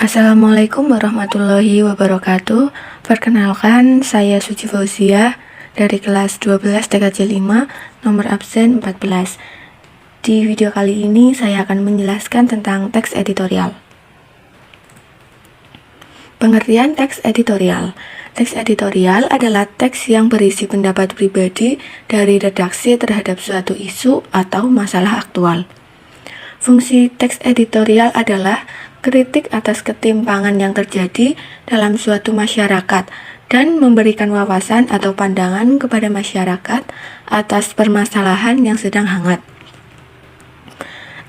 Assalamualaikum warahmatullahi wabarakatuh. Perkenalkan, saya Suci Fauzia dari kelas 12 TKJ 5, nomor absen 14. Di video kali ini saya akan menjelaskan tentang teks editorial. Pengertian teks editorial. Teks editorial adalah teks yang berisi pendapat pribadi dari redaksi terhadap suatu isu atau masalah aktual. Fungsi teks editorial adalah kritik atas ketimpangan yang terjadi dalam suatu masyarakat dan memberikan wawasan atau pandangan kepada masyarakat atas permasalahan yang sedang hangat.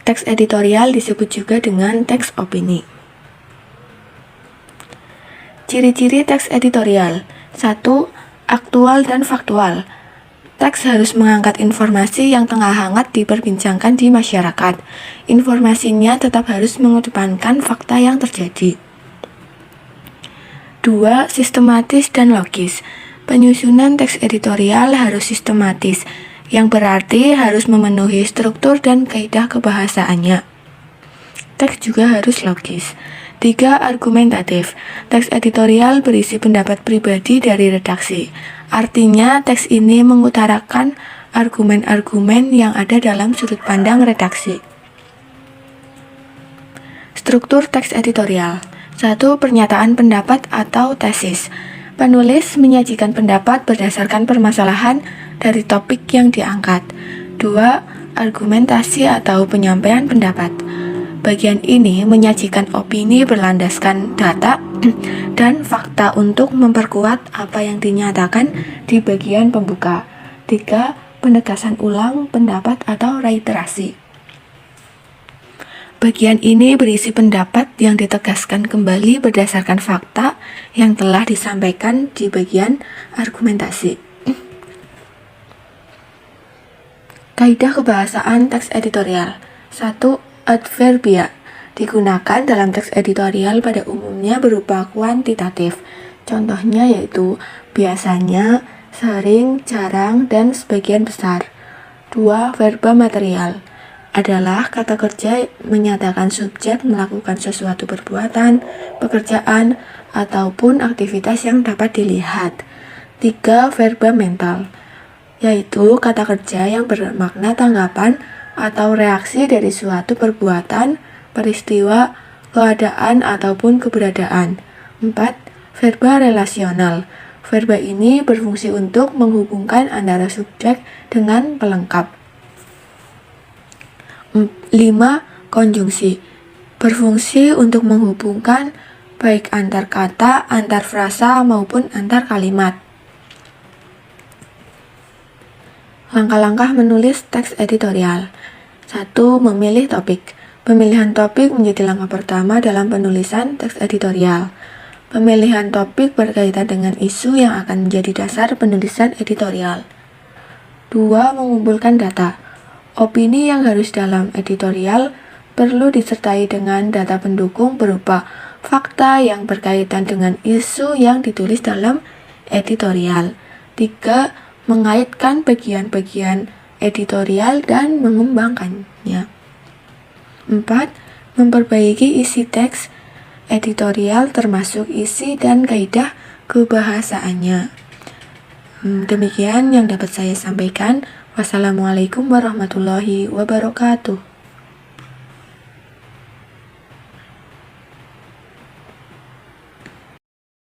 Teks editorial disebut juga dengan teks opini. Ciri-ciri teks editorial. 1. Aktual dan faktual. Teks harus mengangkat informasi yang tengah hangat diperbincangkan di masyarakat. Informasinya tetap harus mengedepankan fakta yang terjadi. 2. Sistematis dan logis. Penyusunan teks editorial harus sistematis, yang berarti harus memenuhi struktur dan kaidah kebahasaannya. Teks juga harus logis. 3. Argumentatif. Teks editorial berisi pendapat pribadi dari redaksi. Artinya, teks ini mengutarakan argumen-argumen yang ada dalam sudut pandang redaksi. Struktur teks editorial. 1. Pernyataan pendapat atau tesis. Penulis menyajikan pendapat berdasarkan permasalahan dari topik yang diangkat. 2. Argumentasi atau penyampaian pendapat. Bagian ini menyajikan opini berlandaskan data dan fakta untuk memperkuat apa yang dinyatakan di bagian pembuka. 3. Penegasan ulang pendapat atau reiterasi. Bagian ini berisi pendapat yang ditegaskan kembali berdasarkan fakta yang telah disampaikan di bagian argumentasi. Kaidah kebahasaan teks editorial. 1. Adverbia digunakan dalam teks editorial pada umumnya berupa kuantitatif. Contohnya yaitu biasanya, sering, jarang, dan sebagian besar. 2. Verba material adalah kata kerja menyatakan subjek melakukan sesuatu perbuatan, pekerjaan, ataupun aktivitas yang dapat dilihat. 3. Verba mental yaitu kata kerja yang bermakna tanggapan atau reaksi dari suatu perbuatan, peristiwa, keadaan, ataupun keberadaan. 4. Verba relasional. Verba ini berfungsi untuk menghubungkan antara subjek dengan pelengkap. 5. Konjungsi. Berfungsi untuk menghubungkan baik antar kata, antar frasa, maupun antar kalimat. Langkah-langkah menulis teks editorial. 1. Memilih topik. Pemilihan topik menjadi langkah pertama dalam penulisan teks editorial. Pemilihan topik berkaitan dengan isu yang akan menjadi dasar penulisan editorial. 2. Mengumpulkan data. Opini yang harus dalam editorial perlu disertai dengan data pendukung berupa fakta yang berkaitan dengan isu yang ditulis dalam editorial. 3. Mengaitkan bagian-bagian editorial dan mengembangkannya. 4. Memperbaiki isi teks editorial termasuk isi dan kaidah kebahasaannya. Demikian yang dapat saya sampaikan. Wassalamualaikum warahmatullahi wabarakatuh.